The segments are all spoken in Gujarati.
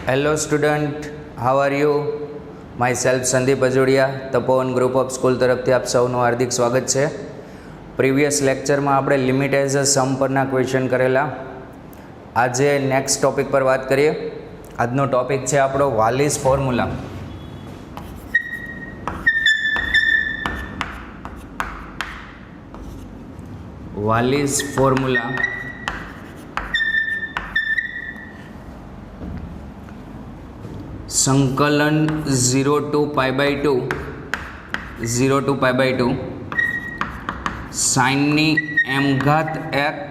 Hello student, how are you? Myself Sandeep Ajodia, Tapovan group of school તરફથી આપ સૌનું હાર્દિક સ્વાગત છે. પ્રીવિયસ લેક્ચરમાં આપણે લિમિટ એઝ અ સમ પરના ક્વેશ્ચન કરેલા. આજે નેક્સ્ટ ટોપિક પર વાત કરીએ. આજનો ટોપિક છે આપણો વાલીસ ફોર્મ્યુલા. વાલીસ ફોર્મ્યુલા સંકલન 0 to pi by 2 સાઇનની m ઘાત x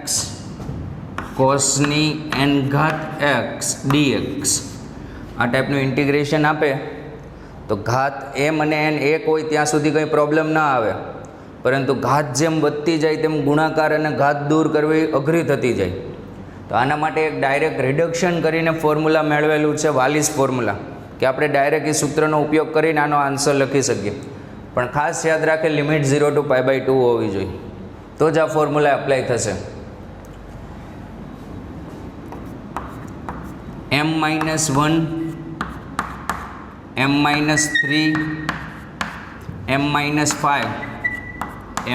કોસની n ઘાત x dx આ ટાઈપનું ઇન્ટિગ્રેશન આપે તો ઘાત m અને n એક હોય ત્યાં સુધી કંઈ પ્રોબ્લેમ ના આવે, પરંતુ ઘાત જેમ વધતી જાય તેમ ગુણાકાર અને ઘાત દૂર કરવી અઘરી થતી જાય. તો આના માટે એક ડાયરેક્ટ રિડક્શન કરીને ફોર્મ્યુલા મેળવેલું છે વાલીસ ફોર્મ્યુલા, કે આપણે ડાયરેક્ટ એ સૂત્રનો ઉપયોગ કરીને આનો આન્સર લખી શકીએ. પણ ખાસ યાદ રાખે લિમિટ 0 to pi by 2 હોવી જોઈએ, તો જ આ ફોર્મ્યુલા એપ્લાય થશે. m-1 m-3 m-5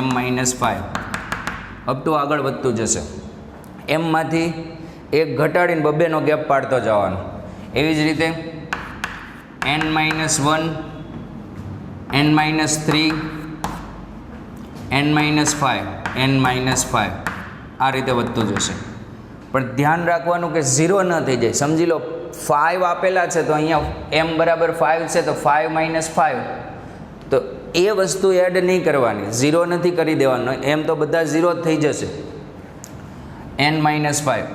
m-5 up to આગળ વધતું જશે. એમમાંથી એક ઘટાડીને બબેનો ગેપ પાડતો જવાનો. એવી જ રીતે n-1 n-3 n-5 n-5 આ રીતે વધતું જશે. પણ ધ્યાન રાખવાનું કે 0 ન થઈ જાય. સમજી લો 5 આપેલા છે તો અહીંયા m બરાબર 5 છે તો 5 - 5, તો એ વસ્તુ એડ નહીં કરવાની, 0 નથી કરી દેવાનો, એમ તો બધા 0 જ થઈ જશે. n-5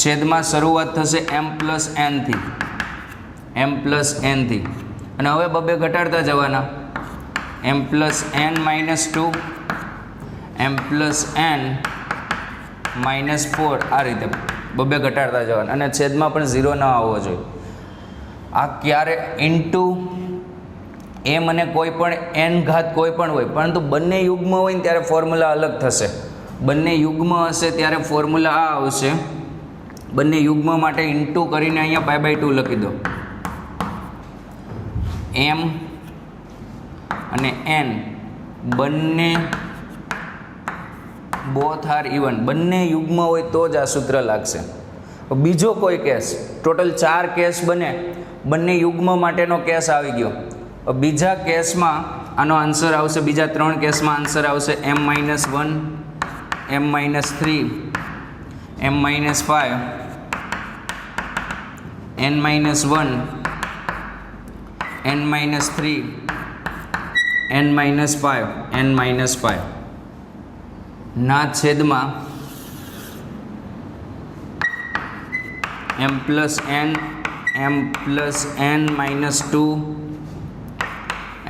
છેદમાં શરૂઆત થશે m+n થી અને હવે બબે ઘટાડતા જવાના. m+n-2 m+n-4 આ રીતે બબે ઘટાડતા જવાના, અને છેદમાં પણ 0 ન આવવો જોઈએ. આ ક્યારે ઇન્ટુ એમ અને કોઈ પણ n ઘાત કોઈ પણ હોય, પરંતુ બંને યુગ્મ હોય ને ત્યારે ફોર્મ્યુલા અલગ થશે. બંને યુગ્મ હશે ત્યારે ફોર્મ્યુલા આ આવશે. બંને યુગ્મ માટે ઇન્ટુ કરીને અહીંયા પાઈ બાય 2 લખી દો. m અને n બંને બોથ આર ઇવન, બંને યુગ્મ હોય તો જ આ સૂત્ર લાગશે. બીજો કોઈ કેસ, ટોટલ 4 કેસ બને, બંને યુગ્મ માટેનો કેસ આવી ગયો. બીજા કેસમાં આનો આન્સર આવશે, બીજા 3 કેસમાં આન્સર આવશે m-1 m-3 m-5 n-1 n-3 n-5 n-5 ના છેદમાં m+n m+n-2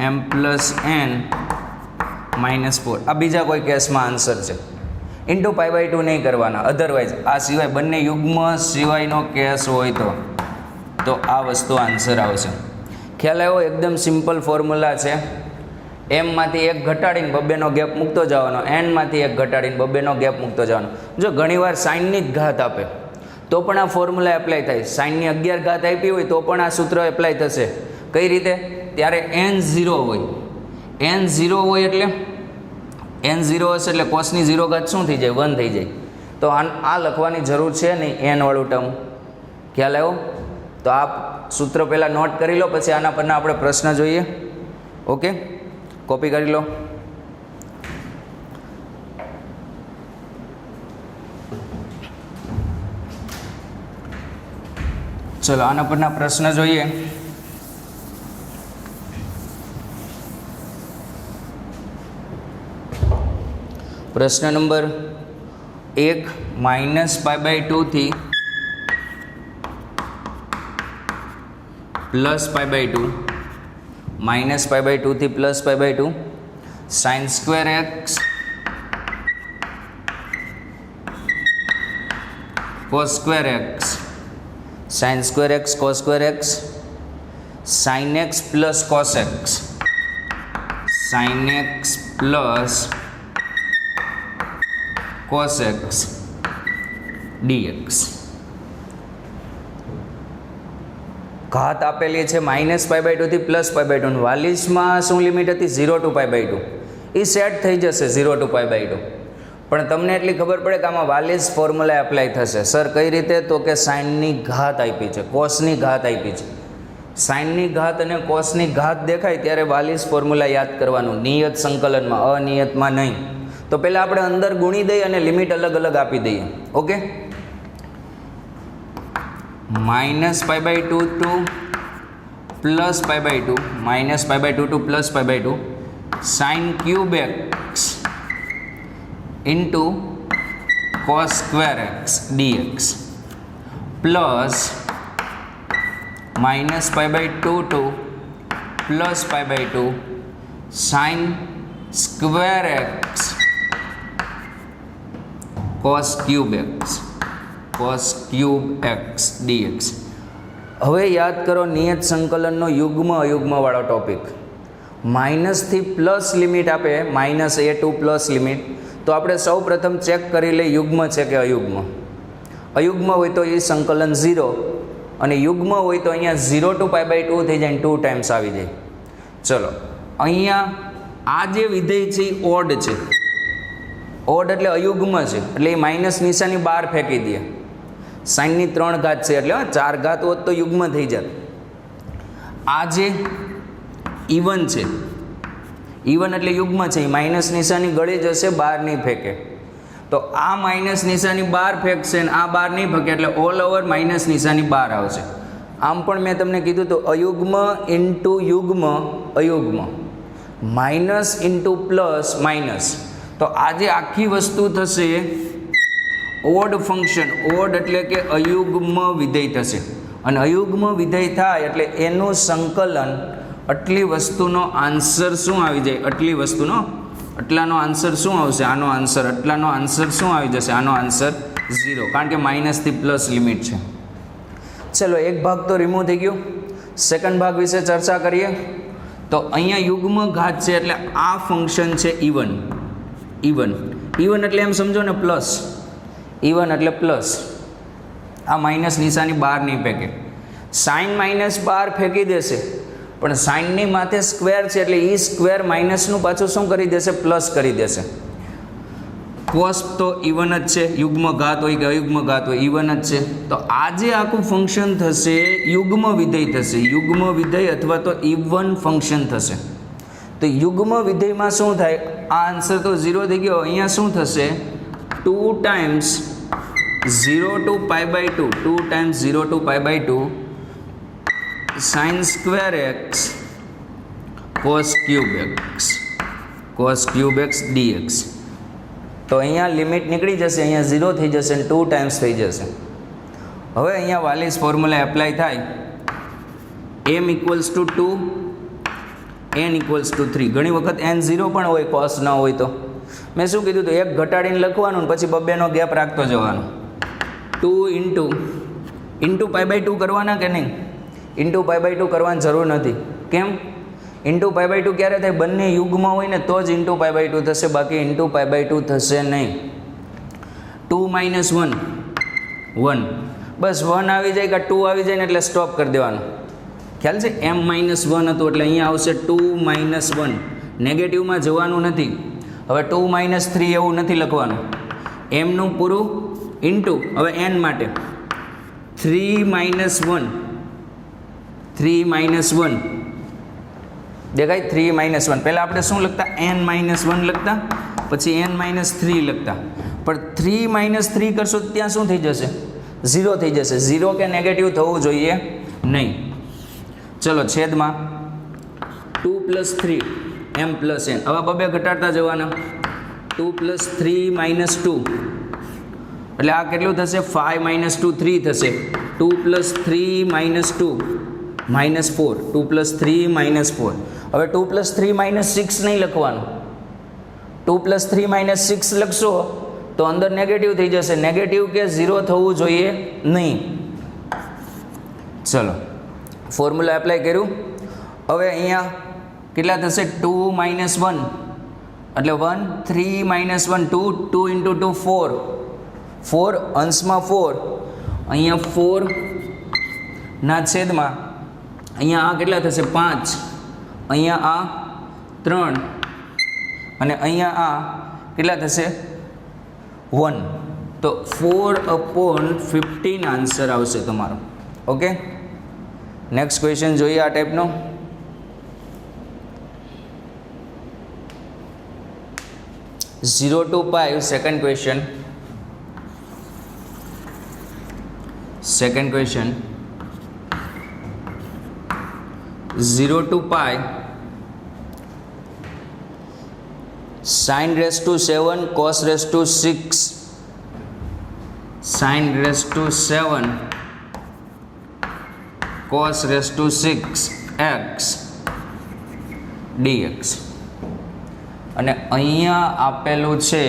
m+n-4 આ બીજા કોઈ કેસમાં આન્સર છે. ઇન્ટુ પાઈ બાય 2 નહીં કરવાના, અધરવાઇઝ આ સિવાય બંને યુગ્મ સિવાયનો કેસ હોય તો આ વસ્તુ આન્સર આવશે. ખ્યાલ આવ્યો? એકદમ સિમ્પલ ફોર્મ્યુલા છે. એમમાંથી એક ઘટાડીને બબેનો ગેપ મૂકતો જવાનો, એનમાંથી એક ઘટાડીને બબેનો ગેપ મૂકતો જવાનો. જો ઘણીવાર સાઇનની જ ઘાત આપે તો પણ આ ફોર્મ્યુલા એપ્લાય થાય. સાઇનની 11 ઘાત આપી હોય તો પણ આ સૂત્ર એપ્લાય થશે. કઈ રીતે? ત્યારે n0 હોય, n0 હોય એટલે n0 હશે એટલે કોસની 0 ઘાત શું થઈ જાય? 1 થઈ જાય. તો આ લખવાની જરૂર છે નહીં, n વાળું ટર્મ. ખ્યાલ આવ્યો? તો આ સૂત્ર પહેલાં નોટ કરી લો, પછી આના પરના આપણે પ્રશ્ન જોઈએ. ઓકે, કોપી કરી લો. ચલો આના પરના પ્રશ્ન જોઈએ. પ્રશ્ન નંબર 1 -π/2 થી +π/2 -π/2 થી +π/2 sin² x cos² x sin² x cos² x sin x plus cos x sin x plus cos x dx. ઘાત આપેલી છે -π/2 થી +π/2. વાલિસમાં શું લિમિટ હતી? 0 to π/2. એ સેટ થઈ જશે 0 to π/2. પણ તમને એટલી ખબર પડે કે આમાં વાલિસ ફોર્મ્યુલા એપ્લાય થશે. સર કઈ રીતે? તો કે સાઇનની ઘાત આપી છે, કોસની ઘાત આપી છે. સાઇનની ઘાત અને કોસની ઘાત દેખાય ત્યારે વાલિસ ફોર્મ્યુલા યાદ કરવાનું, નિયત સંકલનમાં, અનિયતમાં નહીં. તો પહેલાં આપણે અંદર ગુણી દઈએ અને લિમિટ અલગ અલગ આપી દઈએ. Okay, -π/2 to +π/2, -π/2 to +π/2 sin cube x into cos square x dx plus -π/2 to +π/2 sin square x cos cube x dx. હવે યાદ કરો નિયત સંકલનનો યુગ્મ અયુગ્મવાળો ટોપિક. માઇનસથી પ્લસ લિમિટ આપે, -a ટુ પ્લસ લિમિટ, તો આપણે સૌ પ્રથમ ચેક કરી લઈએ યુગ્મ છે કે અયુગ્મ. અયુગ્મ હોય તો એ સંકલન 0 અને યુગ્મ હોય તો અહીંયા 0 to π/2 થઈ જાય, 2 ટાઈમ્સ આવી જાય. ચલો, અહીંયા આ જે વિધેય છે એ ઓડ છે. ઓડ એટલે અયુગ્મ છે, એટલે એ માઇનસ નિશાની બહાર ફેંકી દે. સાઇનની 3 ઘાત છે એટલે 4 ઘાત હોત તો યુગ્મ થઈ જાત. આ જે ઇવન છે, ઇવન એટલે યુગ્મ છે, એ માઇનસ નિશાની ગળી જશે, બહાર નહીં ફેંકે. તો આ માઇનસ નિશાની બહાર ફેંકશે ને આ બહાર નહીં ફેંકે, એટલે ઓલ ઓવર માઇનસ નિશાની બહાર આવશે. આમ પણ મેં તમને કીધું તો અયુગ્મ ઇન્ટુ યુગ્મ અયુગ્મ, માઇનસ ઇન્ટુ પ્લસ માઇનસ. તો આ જે આખી વસ્તુ થશે ઓડ ફંક્શન. ઓડ એટલે કે અયુગ્મ વિધેય થશે, અને અયુગ્મ વિધેય થાય એટલે એનું સંકલન, આટલી વસ્તુનો આન્સર શું આવી જાય? આટલી વસ્તુનો આટલાનો આન્સર શું આવશે? આનો આન્સર. આટલાનો આન્સર શું આવી જશે? આનો આન્સર 0, કારણ કે માઇનસથી પ્લસ લિમિટ છે. ચલો, એક ભાગ તો રિમૂવ થઈ ગયો. સેકન્ડ ભાગ વિશે ચર્ચા કરીએ. તો અહીંયા યુગ્મ ઘાત છે એટલે આ ફંક્શન છે ઇવન. ઇવન ઇવન એટલે એમ સમજો ને પ્લસ. ઇવન એટલે પ્લસ. આ માઇનસ નિશાની બહાર નહીં ફેંકે. સાઇન માઇનસ બહાર ફેંકી દેશે, પણ સાઇનની માથે સ્ક્વેર છે એટલે એ સ્ક્વેર માઇનસનું પાછું શું કરી દેશે? પ્લસ કરી દેશે. કોસ તો ઇવન જ છે, યુગ્મ ઘાત હોય કે અયુગ્મ ઘાત હોય ઇવન જ છે. તો આ જે આખું ફંક્શન થશે યુગ્મ વિધેય થશે. યુગ્મ વિધેય અથવા તો ઇવન ફંક્શન થશે. તો યુગ્મ વિધેયમાં શું થાય? આ આન્સર તો 0 થઈ ગયો. અહીંયા શું થશે? 2 times 0 to π/2, 2 times 0 to π/2 sin square x cos cube x dx. તો અહીંયા લિમિટ નીકળી જશે, અહીંયા 0 થઈ જશે અને 2 ટાઈમ્સ થઈ જશે. હવે અહીંયા વાલિસ ફોર્મ્યુલા એપ્લાય થાય. m = 2, n = 3. ઘણી વખત n 0 પણ હોય, cos ન હોય તો મેં શું કીધું? તો એક ઘટાડીને લખવાનું ને પછી બબ્બેનો ગેપ રાખતો જવાનો. 2 ઇન્ટુ π/2 કરવાના કે નહીં? ઇન્ટુ π/2 કરવાની જરૂર નથી. કેમ? ઇન્ટુ π/2 ક્યારે થાય? બંને યુગમાં હોય ને તો જ ઇન્ટુ π/2 થશે, બાકી ઇન્ટુ π/2 થશે નહીં. 2 - 1 1, બસ 1 આવી જાય કે 2 આવી જાય ને એટલે સ્ટોપ કરી દેવાનું. ખ્યાલ છે? m - 1 હતું એટલે અહીંયા આવશે 2 - 1. નેગેટિવમાં જવાનું નથી. હવે 2 - 3 એવું નથી લખવાનું. એમનું પૂરું ઇન્ટુ, હવે n માટે 3 - 1 દેખાય? 3 - 1. પહેલાં આપણે શું લખતા? n - 1 લખતા, પછી n - 3 લખતા. પણ 3 - 3 કરશો તો ત્યાં શું થઈ જશે? 0 થઈ જશે. 0 કે નેગેટિવ થવું જોઈએ નહીં. ચલો, છેદમાં 2 + 3 m + n. હવે બબે ઘટાડતા જવાના. 2 + 3 - 2 એટલે આ કેટલું થશે? 5 - 2 3 થશે. 2 + 3 - 2 -4. 2 + 3 - 4. હવે 2 + 3 - 6 નહીં લખવાનું. 2 + 3 - 6 લખશો તો અંદર નેગેટિવ થઈ જશે. નેગેટિવ કે 0 થવું જોઈએ નહીં. ચલો, ફોર્મ્યુલા એપ્લાય કર્યું. હવે અહીંયા કેટલા થશે? 2 - 1 એટલે 1, 3 - 1 2, 2 × 2 4, 4 અંશમાં 4, અહીંયા 4 ના છેદમાં અહીંયા આ કેટલા થશે 5, અહીંયા આ 3 અને અહીંયા આ કેટલા થશે 1. તો 4/15 આન્સર આવશે તમારો. ઓકે, નેક્સ્ટ ક્વેશ્ચન જોઈએ આ ટાઈપનો. Zero to pi, second question. Second question. 0 to pi sin raised to 7 cos raised to 6 sin raised to 7 cos raised to 6 x dx. અને અહીંયા આપેલું છે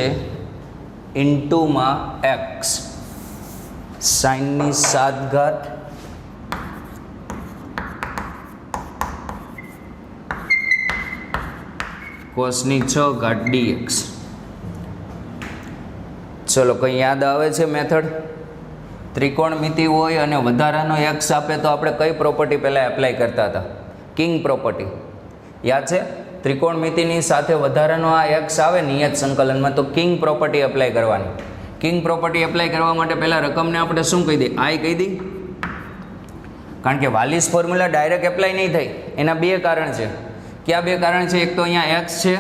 ઇન્ટુમાં એક્સ, સાઇનની 7 ઘાત કોસની 6 ઘાત dx. ચલો કંઈ યાદ આવે છે મેથડ? ત્રિકોણમિતિ હોય અને વધારાનો એક્સ આપે તો આપણે કઈ પ્રોપર્ટી પહેલાં એપ્લાય કરતા હતા? King property. યાદ છે? ત્રિકોણમિતિની સાથે વધારાનો આ એક્સ આવે નિયત સંકલનમાં તો કિંગ પ્રોપર્ટી એપ્લાય કરવાની. કિંગ પ્રોપર્ટી એપ્લાય કરવા માટે પહેલાં રકમને આપણે શું કહી દઈએ? આઈ કહી દઈએ. કારણ કે વાલીસ ફોર્મ્યુલા ડાયરેક્ટ એપ્લાય નહીં થાય. એના બે કારણ છે. કયા બે કારણ છે? એક તો અહીંયા એક્સ છે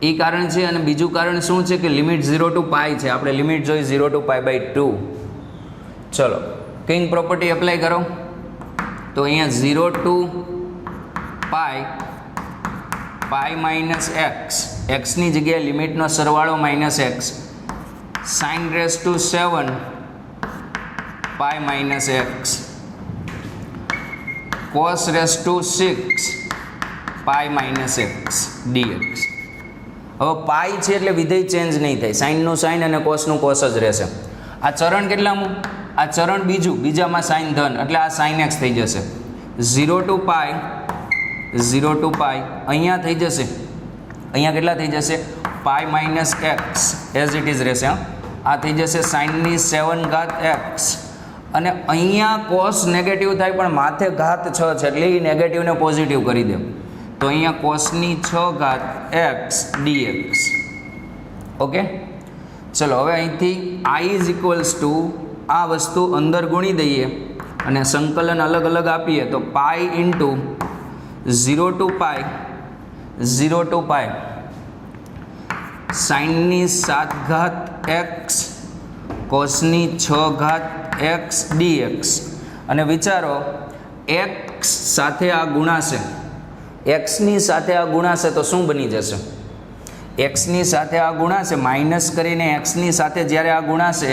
એ કારણ છે, અને બીજું કારણ શું છે કે લિમિટ 0 to pi છે. આપણે લિમિટ જોઈ 0 to pi/2. ચલો કિંગ પ્રોપર્ટી એપ્લાય કરો તો અહીંયા 0 to pi માઇનસ એક્સ, એક્સની જગ્યાએ લિમિટનો સરવાળો minus x, sine raise to 7 pi minus x, cos raise to 6 pi minus x dx. હવે પાઈ છે એટલે વિધેય ચેન્જ નહીં થાય, સાઇનનું સાઇન અને કોસનું કોસ જ રહેશે. આ ચરણ કેટલામું? આ ચરણ બીજામાં સાઇન ધન એટલે આ સાઇન એક્સ થઈ જશે. 0 to pi અહીંયા થઈ જશે, અહીંયા કેટલા થઈ જશે? પાઈ minus x as it is રહેશે. આ થઈ જશે સાઇનની 7 ઘાત એક્સ, અને અહીંયા કોસ નેગેટિવ થાય પણ માથે ઘાત 6 છે એટલે એ નેગેટિવને પોઝિટિવ કરી દે. તો અહીંયા કોસની 6 ઘાત એક્સ ડીએક્સ. ઓકે, ચલો હવે અહીંથી આઈ ઇઝ ઇક્વલ્સ ટુ આ વસ્તુ અંદર ગુણી દઈએ અને સંકલન અલગ અલગ આપીએ તો પાઈ ઇન્ટુ 0 to pi સાઇનની 7 ઘાત એક્સ કોસની 6 ઘાત એક્સ ડીએક્સ. અને વિચારો એક્સ સાથે આ ગુણાશે, એક્સની સાથે આ ગુણાશે તો શું બની જશે? એક્સની સાથે આ ગુણાશે, માઇનસ કરીને એક્સની સાથે જ્યારે આ ગુણાશે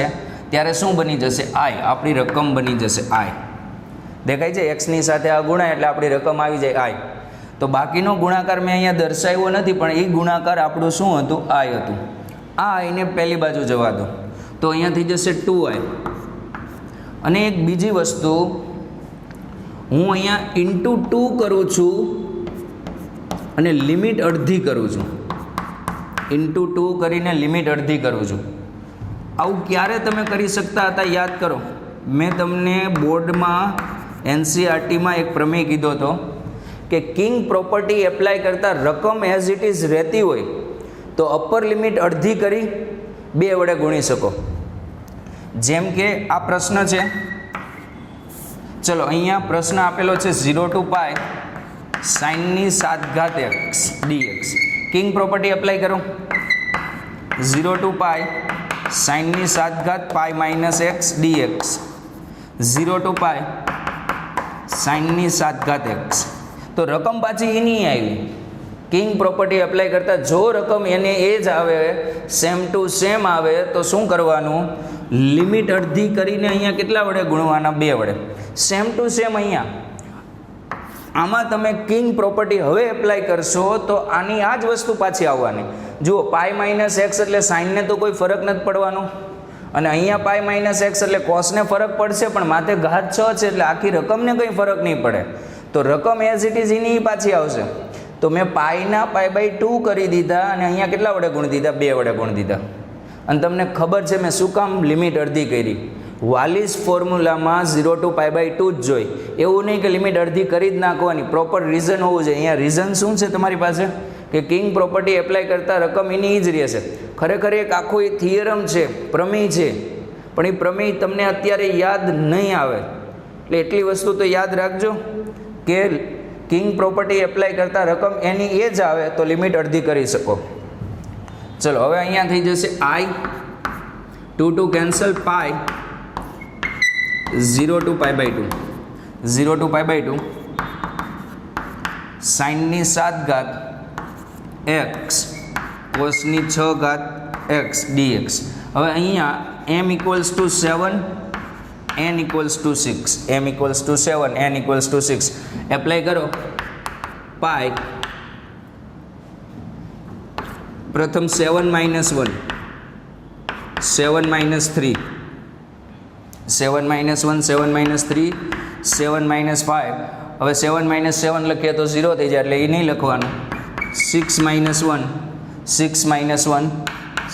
ત્યારે શું બની જશે? આઈ. આપણી રકમ બની જશે આઈ. દેખાય છે? એક્સની સાથે આ ગુણાય એટલે આપણી રકમ આવી જાય આઈ. તો બાકીનો ગુણાકાર મેં અહીંયા દર્શાવ્યો નથી, પણ એ ગુણાકાર આપણું શું હતું? આઈ હતું. આ આઈને પહેલી બાજુ જવા દો તો અહીંયા થઈ જશે 2i. અને એક બીજી વસ્તુ, હું અહીંયા ઇન્ટુ 2 કરું છું અને લિમિટ અડધી કરું છું. ઇન્ટુ 2 કરીને લિમિટ અડધી કરું છું. આવું ક્યારે તમે કરી શકતા હતા? યાદ કરો, મેં તમને બોર્ડમાં NCERTમાં એક પ્રમેય કીધો હતો કે કિંગ પ્રોપર્ટી એપ્લાય કરતાં રકમ એઝ ઇટ ઇઝ રહેતી હોય તો અપર લિમિટ અડધી કરી 2 વડે ગુણી શકો. જેમ કે આ પ્રશ્ન છે, ચલો અહીંયા પ્રશ્ન આપેલો છે 0 to pi સાઇનની 7 ઘાત x dx. King property apply કરો. 0 to pi સાઇનની 7 ઘાત pi minus x dx. 0 to pi સાઇનની 7 ઘાત એક્સ. તો રકમ પાછી એ નહીં આવી. કિંગ પ્રોપર્ટી એપ્લાય કરતાં જો રકમ એને એ જ આવે, સેમ ટુ સેમ આવે તો શું કરવાનું? લિમિટ અડધી કરીને અહીંયા કેટલા વડે ગુણવાના? 2 વડે. સેમ ટુ સેમ અહીંયા આમાં તમે કિંગ પ્રોપર્ટી હવે એપ્લાય કરશો તો આની આ જ વસ્તુ પાછી આવવાની. જુઓ, પાઈ માઇનસ એક્સ એટલે સાઇનને તો કોઈ ફરક નથી પડવાનો, અને અહીંયા પાઈ માઇનસ એક્સ એટલે કોસને ફરક પડશે, પણ માથે ઘાત 6 છે એટલે આખી રકમને કંઈ ફરક નહીં પડે. તો રકમ એઝ ઇટ ઇઝ એની પાછી આવશે. તો મેં પાઈના પાઈ/2 કરી દીધા અને અહીંયા કેટલા વડે ગુણી દીધા? 2 વડે ગુણી દીધા. અને તમને ખબર છે મેં શું કામ લિમિટ અડધી કરી. વાલિસ ફોર્મ્યુલામાં 0 to π/2 જ જોઈ, એવું નહીં કે લિમિટ અડધી કરી જ નાખવાની. પ્રોપર રીઝન હોવું જોઈએ. અહીંયા રીઝન શું છે તમારી પાસે કે કિંગ પ્રોપર્ટી એપ્લાય કરતાં રકમ એની જ રહેશે. ખરેખર એક આખો એ થિયરમ છે, પ્રમેય છે, પણ એ પ્રમેય તમને અત્યારે યાદ નહીં આવે. એટલે એટલી વસ્તુ તો યાદ રાખજો કે કિંગ પ્રોપર્ટી એપ્લાય કરતાં રકમ એની એ જ આવે તો લિમિટ અડધી કરી શકો. ચલો હવે અહીંયા થઈ જશે I 2 cancel pi 0 to π/2 0 to π/2 સાઇનની 7 ઘાત x કોસની 6 ઘાત x dx. હવે અહીંયા m equals to 7 n equals to 6 m equals to 7 n equals to 6 apply કરો. પાઈ પ્રથમ 7 - 1 7 - 3 7 - 1 7 - 3 7 - 5. હવે 7 - 7 લખીએ તો 0 થઈ જાય એટલે એ નહીં લખવાનું. 6 - 1 6 - 1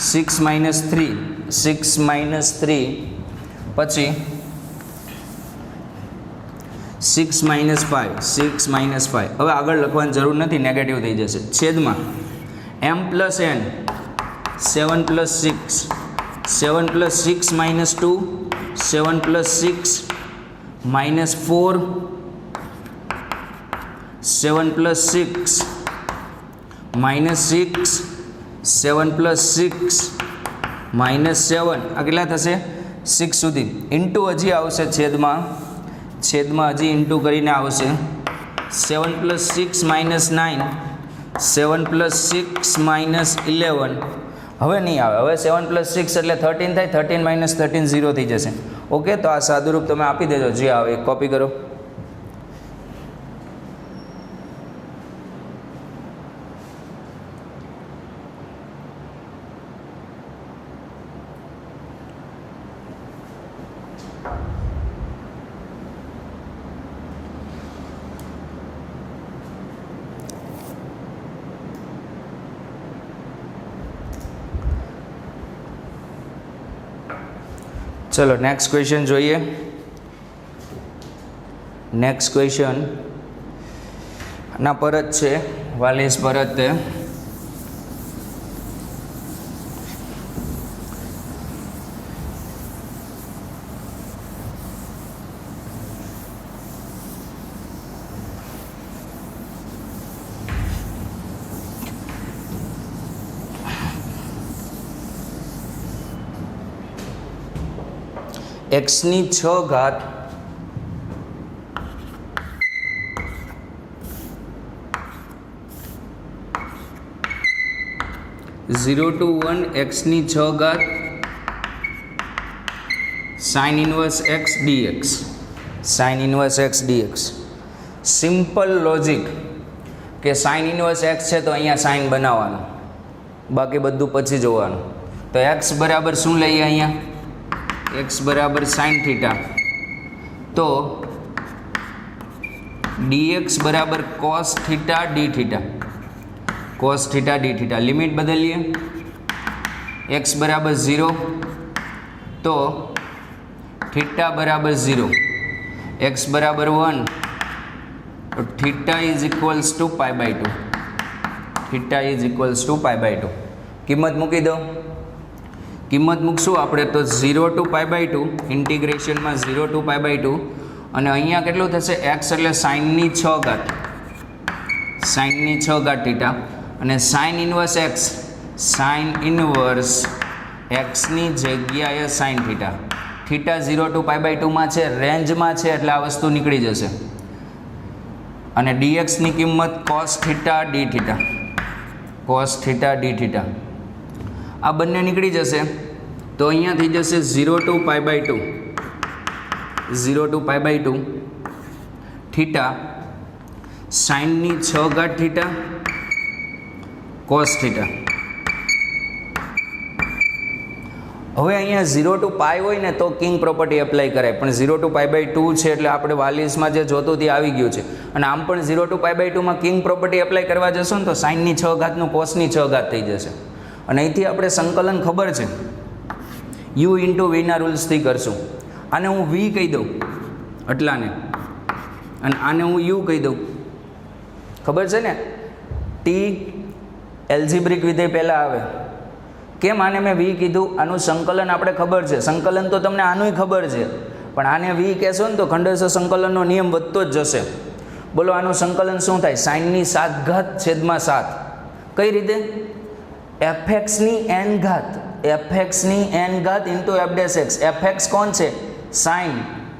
6 - 3 6 - 3 પછી 6 - 5 6 - 5. હવે આગળ લખવાની જરૂર નથી, નેગેટિવ થઈ જશે. છેદમાં m + n 7 + 6 7 + 6 - 2 7 + 6 -4 7 + 6 -6 7 + 6 -7 આ કેટલા થશે 6 સુધી. ઇન્ટુ હજી આવશે છેદમાં હજી ઇન્ટુ કરીને આવશે. 7 + 6 - 9 7 + 6 - 11 હવે નહીં આવે. હવે 7 + 6 એટલે 13 થાય. 13 - 13 0 થઈ જશે. ઓકે, તો આ સાદુરૂપ તમે આપી દેજો. જે આવે એ કોપી કરો. ચલો નેક્સ્ટ ક્વેશ્ચન જોઈએ. નેક્સ્ટ ક્વેશ્ચન ના પરત છે, વાલિસ પરત. x ની 6 ઘાત (0 to 1) x ની 6 ઘાત sin inverse x dx sin inverse x dx. Simple logic કે sin inverse x છે તો અહીંયા સાઇન બનાવવાનું, બાકી બધું પછી જોવાનું. તો x બરાબર શું લઈએ અહીંયા? x બરાબર sin θ. તો dx બરાબર cos θ dθ cos θ dθ. Limit બદલીએ. x બરાબર 0 તો θ બરાબર 0, x બરાબર 1 તો θ is equals to π/2 θ is equals to π/2. કિંમત મૂકી દો. કિંમત મૂકશું આપણે તો 0 to π/2 ઇન્ટિગ્રેશનમાં 0 to π/2 અને અહીંયા કેટલું થશે x એટલે સાઇનની 6 ઘાત θ અને sine inverse x sine inverse એક્સની જગ્યાએ સાઇન θ. θ 0 to π/2 માં છે, રેન્જમાં છે એટલે આ વસ્તુ નીકળી જશે. અને dxની કિંમત cos θ dθ cos θ dθ આ બંને નીકળી જશે. તો અહીંયા થઈ જશે 0 to π/2 0 to π/2 θ સાઇનની 6 ઘાત θ cos θ. હવે અહીંયા 0 to π હોય ને તો કિંગ પ્રોપર્ટી એપ્લાય કરાય, પણ 0 to π/2 છે એટલે આપણે વાલિસમાં જે જોતું તે આવી ગયું છે. અને આમ પણ 0 to π/2 માં કિંગ પ્રોપર્ટી એપ્લાય કરવા જશો ને તો સાઇનની 6 ઘાતનું કોસની 6 ઘાત થઈ જશે. અને અહીંથી આપણે સંકલન ખબર છે યુ ઇન્ટુ વીના રૂલ્સથી કરશું. આને હું વી કહી દઉં એટલાને, અને આને હું યુ કહી દઉં. ખબર છે ને, ટી એલ્જિબ્રિક વિધેય પહેલાં આવે. કેમ આને મેં વી કીધું? આનું સંકલન આપણે ખબર છે, સંકલન તો તમને આનુંય ખબર છે, પણ આને વી કહેશો ને તો ખંડેસર સંકલનનો નિયમ વધતો જ જશે. બોલો આનું સંકલન શું થાય? સાઇનની 7 ઘાત છેદમાં 7. કઈ રીતે? એફએક્સની એન ઘાત, એફએક્સની એન ઘાત into F dash x. FX કોણ છે? સાઇન,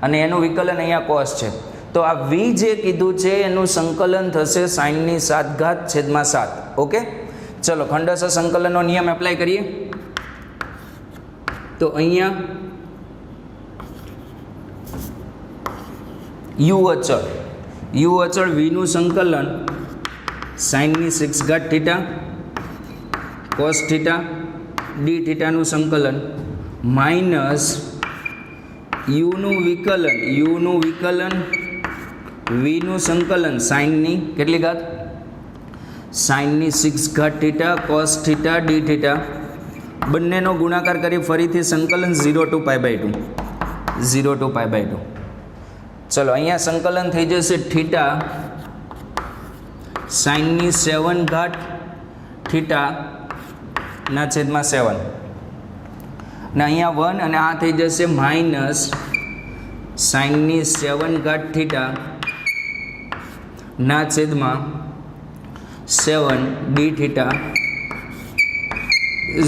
અને એનું વિકલન અહીંયા કોસ છે. તો આ વી જે કીધું છે એનું સંકલન થશે સાઇનની 7 ઘાત છેદમાં 7. ઓકે, ચલો ખંડેસર સંકલનનો નિયમ એપ્લાય કરીએ. તો અહીંયા યુ અચળ વીનું સંકલન સાઇનની 6 ઘાત થીટા કોસ થીટા ડી થીટાનું સંકલન માઇનસ યુનું વિકલન વીનું સંકલન સાઇનની કેટલી ઘાત? સાઇનની 6 ઘાત theta cos theta D theta, બંનેનો ગુણાકાર કરી ફરીથી સંકલન 0 to π/2. ચલો અહીંયા સંકલન થઈ જશે થીટા સાઇનની 7 ઘાત થીટા ના છેદમાં 7, ને અહીંયા 1, અને આ થઈ જશે માઇનસ સાઇનની 7 ઘાત થીટા ના છેદમાં 7 ડી થીટા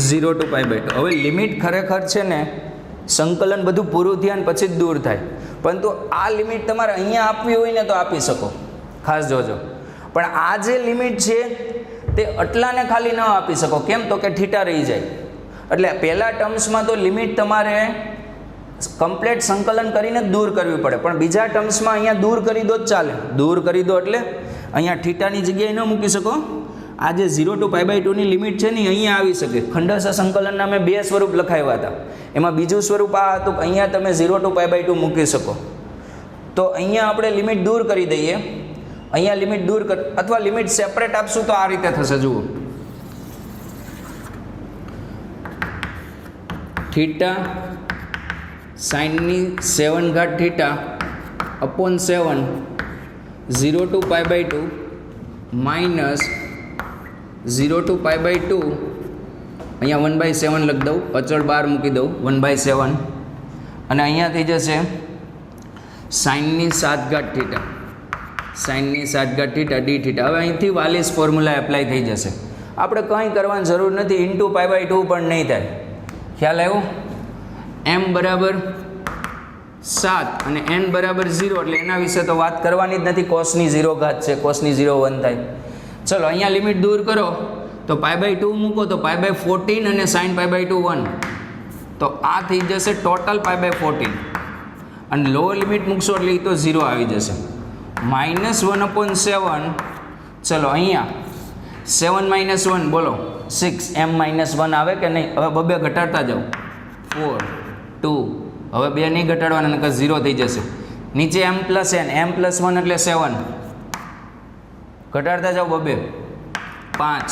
0 to π/2. હવે લિમિટ ખરેખર છે ને, સંકલન બધું પૂરું થયા ને પછી જ દૂર થાય, પરંતુ આ લિમિટ તમારે અહીંયા આપવી હોય ને તો આપી શકો, ખાસ જોજો. પણ આ જે લિમિટ છે તે એટલાને ખાલી ન આપી શકો. કેમ? તો કે થીટા રહી જાય. એટલે પહેલા ટર્મ્સમાં તો લિમિટ તમારે કમ્પ્લીટ સંકલન કરીને દૂર કરવી પડે, પણ બીજા ટર્મ્સમાં અહીંયા દૂર કરી દો જ ચાલે. દૂર કરી દો એટલે અહીંયા થીટાની જગ્યાએ ન મૂકી શકો. આ જે 0 to π/2 ની લિમિટ છે ને અહીંયા આવી શકે. ખંડેસર સંકલનના મેં 2 સ્વરૂપ લખાવ્યા હતા, એમાં બીજું સ્વરૂપ આ હતું કે અહીંયા તમે 0 to π/2 મૂકી શકો. તો અહીંયા આપણે લિમિટ દૂર કરી દઈએ. અહીંયા લિમિટ દૂર કર, અથવા લિમિટ સેપરેટ આપશું તો આ રીતે થશે. જુઓ, થીટા સાઇનની 7 ઘાત theta upon 7 0 to π/2 minus 0 to π/2, અહીંયા 1/7 લખી દઉં, અચળ 12 મૂકી દઉં, 1/7, અને અહીંયા થઈ જશે સાઇનની 7 ઘાત થીટા ડી થીટા. હવે અહીંથી વાલિસ ફોર્મ્યુલા એપ્લાય થઈ જશે. આપણે કંઈ કરવાની જરૂર નથી, ઇન્ટુ π/2 પણ નહીં થાય. ખ્યાલ આવ્યો? m બરાબર 7 અને n બરાબર 0, એટલે એના વિશે તો વાત કરવાની જ નથી. કોસની 0 ઘાત છે, કોસની 0 1 થાય. ચલો અહીંયા લિમિટ દૂર કરો તો π/2 મૂકો તો π/14 અને sin π/2 1, તો આ થઈ જશે ટોટલ π/14, અને લોઅર લિમિટ મૂકશો એટલે તો 0 આવી જશે. -1/7. ચલો અહીંયા 7 - 1 બોલો 6, m - 1 આવે કે નહીં? હવે બબે ઘટાડતા જાઓ, 4 2, હવે 2 નહીં ઘટાડવાના નકર 0 થઈ જશે. નીચે m + n, m + 1 એટલે 7, ઘટાડતા જાઓ બબે, 5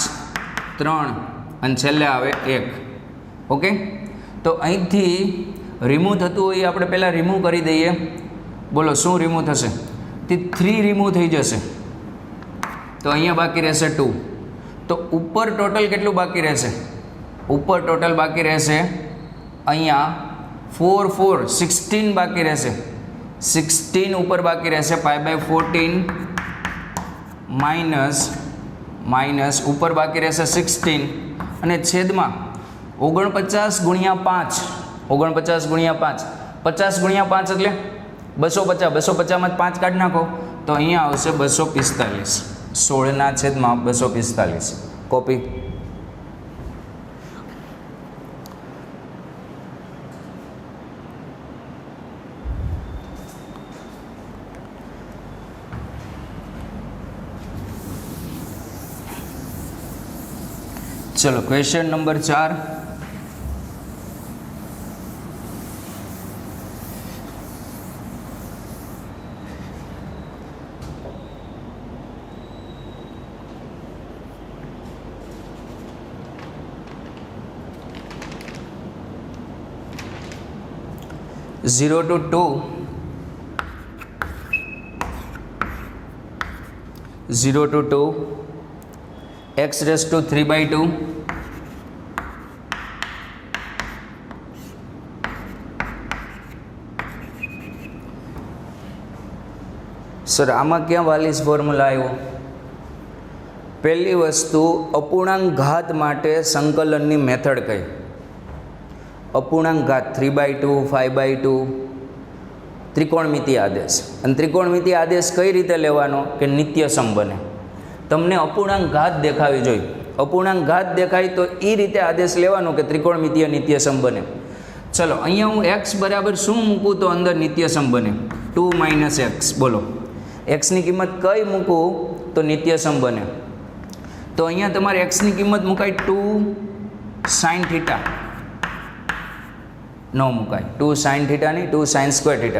3, અને છેલ્લે આવે 1. ઓકે, તો અહીંથી રિમૂવ થતું હોય આપણે પહેલાં રિમૂવ કરી દઈએ. બોલો શું રિમૂવ થશે? તે 3 રિમૂવ થઈ જશે, તો અહીંયા બાકી રહેશે 2. તો ઉપર ટોટલ કેટલું બાકી રહેશે? ઉપર ટોટલ બાકી રહેશે અહીંયા 4 4 16 બાકી રહેશે. 16 ઉપર બાકી રહેશે, π/14 માઇનસ ઉપર બાકી રહેશે 16, અને છેદમાં 49 × 5, 49 × 5, 50 × 5 એટલે 250. 250 માં 5 કાઢી નાખો તો અહીંયા આવશે 245. 16/245. કોપી. ચલો question number 4. 0 to 2, 0 to 2, x raised to 3/2, sir આમાં ક્યાં વાલીસ ફોર્મ્યુલા આવ્યો? પહેલી વસ્તુ, અપૂર્ણાંક ઘાત માટે સંકલનની મેથડ કઈ? અપૂર્ણાંક ઘાત 3/2, 5/2, ત્રિકોણમિતિય આદેશ. અને ત્રિકોણમિતિય આદેશ કઈ રીતે લેવાનો કે નિત્યસમ બને. તમને અપૂર્ણાંક ઘાત દેખાવી જોઈએ. અપૂર્ણાંક ઘાત દેખાય તો એ રીતે આદેશ લેવાનો કે ત્રિકોણમિતિય નિત્યસમ બને. ચલો અહીંયા હું x બરાબર શું મૂકું તો અંદર નિત્યસમ બને? 2 - x. બોલો xની કિંમત કઈ મૂકું તો નિત્યસમ બને? તો અહીંયા તમારે xની કિંમત મુકાય 2 sin θ. ન મુકાય 2 sin θ નહીં, 2 sin square θ.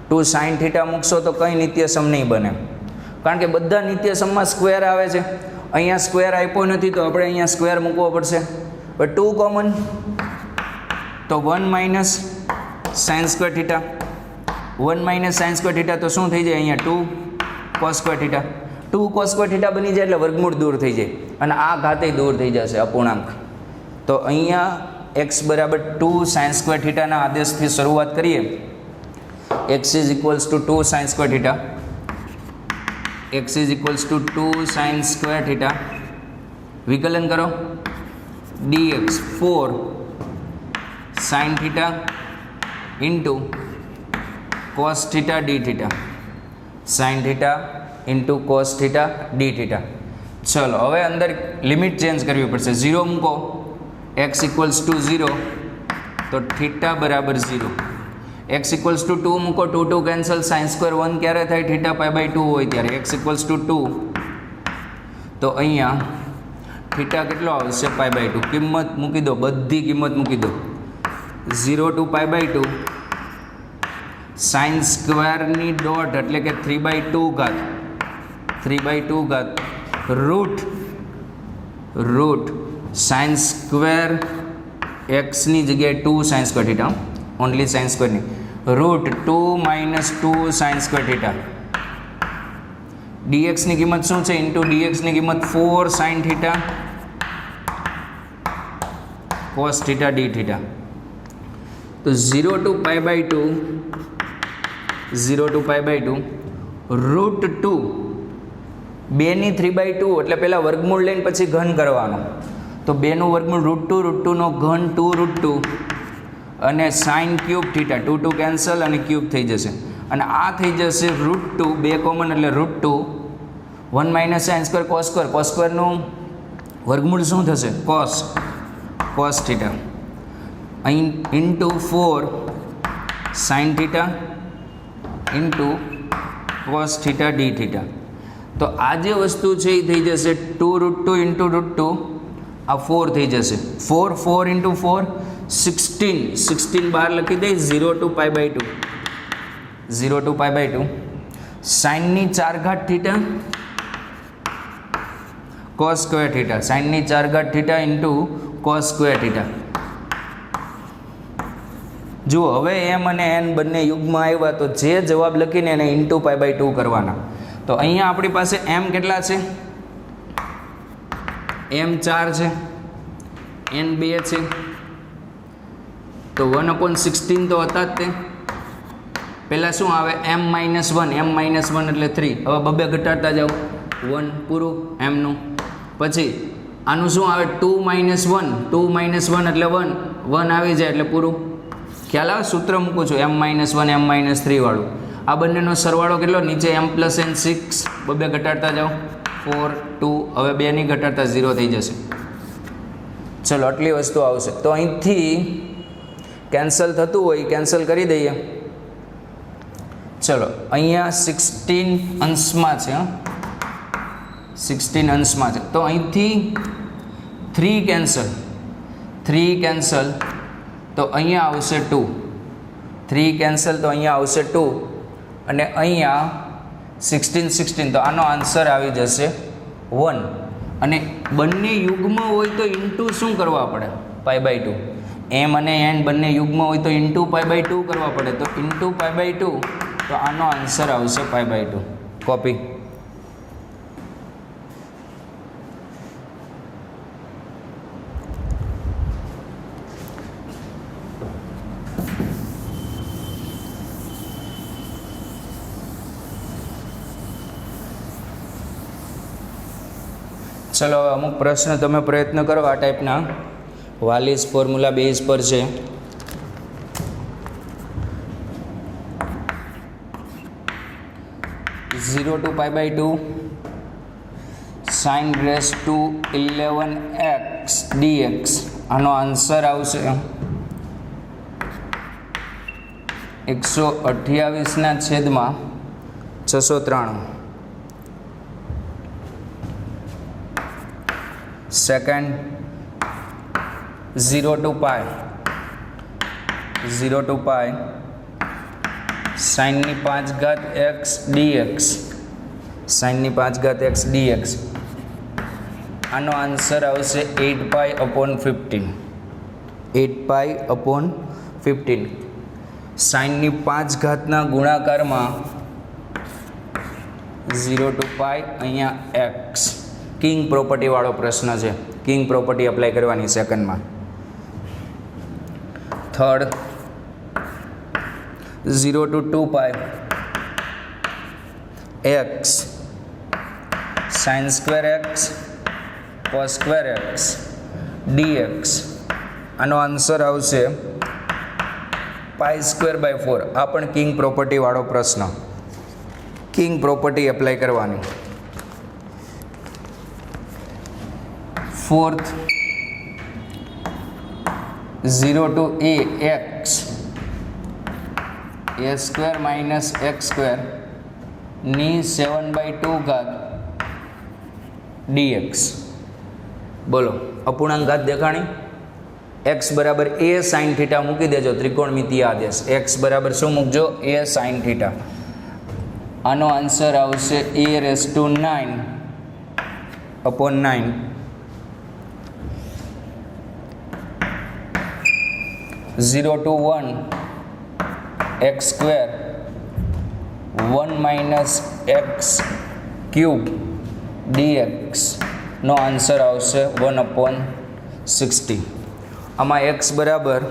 2 sin θ મૂકશો તો કંઈ નિત્યસમ નહીં બને, કારણ કે બધા નિત્યસમમાં સ્ક્વેર આવે છે. અહીંયા સ્ક્વેર આપ્યો નથી તો આપણે અહીંયા સ્ક્વેર મૂકવો પડશે. પણ 2 કોમન તો 1 - sin square θ. 1 - sin square θ તો શું થઈ જાય? અહીંયા 2 cos square θ. 2 cos square θ બની જાય એટલે વર્ગમૂળ દૂર થઈ જાય અને આ ઘાતે દૂર થઈ જશે અપૂર્ણાંક. તો અહીંયા x બરાબર 2 sin square θ ના આદેશથી શરૂઆત કરીએ. x is equals to 2 sin square θ. x is equals to 2 sin square θ. વિકલન કરો. dx 4 sin θ into cos θ dθ. sin θ into cos θ dθ. ચલો હવે અંદર લિમિટ ચેન્જ કરવી પડશે. 0 મૂકો, x equals to 0 તો θ બરાબર 0. x equals to 2 મૂકો, 2 2 કેન્સલ, sin square 1 ક્યારે થાય? θ π/2 હોય ત્યારે. x equals to 2 તો અહીંયા θ કેટલો આવશે? π/2. કિંમત મૂકી દો, બધી કિંમત મૂકી દો. 0 to π/2 sin સ્ક્વેરની ડોટ એટલે કે 3/2 ઘાત, 3/2 ઘાત રૂટ sin સ્ક્વેર એક્સની જગ્યાએ 2 sin square θ, only sin square નહીં, રૂટ 2 - 2 sin square θ. dxની કિંમત શું છે? ઇન્ટુ dxની કિંમત 4 sin θ cos θ dθ. તો 0 to π/2, 0 to π/2 રૂટ 2 2ની 3/2 એટલે પહેલાં વર્ગમૂળ લઈને પછી ઘન કરવાનો. તો 2નું વર્ગમૂળ √2 નો ઘન 2 √2 અને sin ક્યુબ θ, 2 2 કેન્સલ અને ક્યુબ થઈ જશે અને આ થઈ જશે √2, 2 કોમન એટલે √2, 1 - sin square cos square, cos squareનું વર્ગમૂળ શું થશે? cos θ. અહીં into 4 sin θ into cos θ dθ. તો આ જે વસ્તુ છે એ થઈ જશે 2 √2 ઇન્ટુ √2, આ 4 થઈ જશે. 4 ઇન્ટુ 4 16 બહાર લખી દઈ. 0 to π/2, 0 to π/2 સાઇનની 4 ઘાત θ cos square θ, સાઇનની 4 ઘાત θ ઇન્ટુ cos square θ. જુઓ હવે m અને n બંને યુગમાં આવ્યા તો જે જવાબ લખીને એને ઇન્ટુ π/2 કરવાના. તો અહીંયા આપણી પાસે m કેટલા છે? m 4 છે, n 2 છે, તો 1/16 તો હતા જ તે. પહેલાં શું આવે? m - 1, m - 1 એટલે 3. હવે બબે ઘટાડતા જાઓ, 1 પૂરું mનું. પછી આનું શું આવે? 2 - 1, 2 - 1 એટલે 1 આવી જાય એટલે પૂરું. ખ્યાલ આવે? સૂત્ર મૂકું છું, m - 1 m - 3 વાળું. આ બંનેનો સરવાળો કેટલો? નીચે m + n 6, બબે ઘટાડતા જાઓ, 4 2, હવે 2ની ઘટાડતા 0 થઈ જશે. ચલો આટલી વસ્તુ આવશે. તો અહીંથી કેન્સલ થતું હોય કેન્સલ કરી દઈએ. ચલો અહીંયા 16 અંશમાં છે, 16 અંશમાં છે. તો અહીંથી 3 કેન્સલ તો અહીંયા આવશે 2, 3 કેન્સલ તો અહીંયા આવશે 2 અને અહીંયા 16 તો આનો આન્સર આવી જશે 1. અને બંને યુગમાં હોય તો ઇન્ટુ શું કરવા પડે? π/2. એમ અને એન બંને યુગ્મ હોય તો ઇન્ટુ π/2 કરવા પડે, તો ઇન્ટુ π/2, તો આનો આન્સર આવશે π/2. કોપી. ચલો અમુક પ્રશ્ન તમે પ્રયત્ન કરો આ ટાઈપના. વાલીસ ફોર્મ્યુલા બેઝ પર છે. Zero to π/2 sin raise to 11x dx, આનો આન્સર આવશે 128/693. સેકન્ડ 0 to π sin ની 5 x dx, sin ની 5 x dx, આનો આન્સર આવશે 8π/15. 8π/15. sin ની 5 ના ગુણાકારમાં 0 to π, અહીંયા x. કિંગ પ્રોપર્ટી વાળો પ્રશ્ન છે. કિંગ પ્રોપર્ટી એપ્લાય કરવાની સેકન્ડમાં. Third 0 to 2π x sin square x cos square x dx, આનો આન્સર આવશે π²/4. આ પણ કિંગ પ્રોપર્ટી વાળો પ્રશ્ન. કિંગ પ્રોપર્ટી એપ્લાય કરવાની. Fourth 0 to a x a² - x² ની 7/2 dx. બોલો અપૂર્ણાંક ઘાત દેખાણી. x બરાબર a sin θ મૂકી દેજો, ત્રિકોણમિતીય આદેશ. x બરાબર શું મૂકજો? a sin θ. આનો આન્સર આવશે a⁹9/9. 0 to 1 x² 1 - x³ dx, no answer આવશે 1/60. આમાં x બરાબર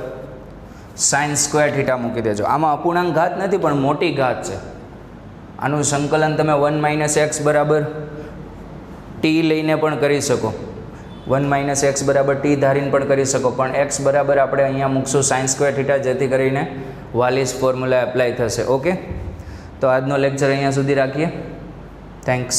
sin² θ મૂકી દેજો. આમાં અપૂર્ણાંક ઘાત નથી પણ મોટી ઘાત છે. આનું સંકલન તમે 1 - x બરાબર t લઈને પણ કરી શકો. 1 - x બરાબર t ધારીને પણ કરી શકો, પણ x બરાબર આપણે અહીંયા મૂકશું sin² θ, જેથી કરીને વાલીસ ફોર્મ્યુલા એપ્લાય થશે. ઓકે, તો આજનો લેક્ચર અહીંયા સુધી રાખીએ. થેન્ક્સ.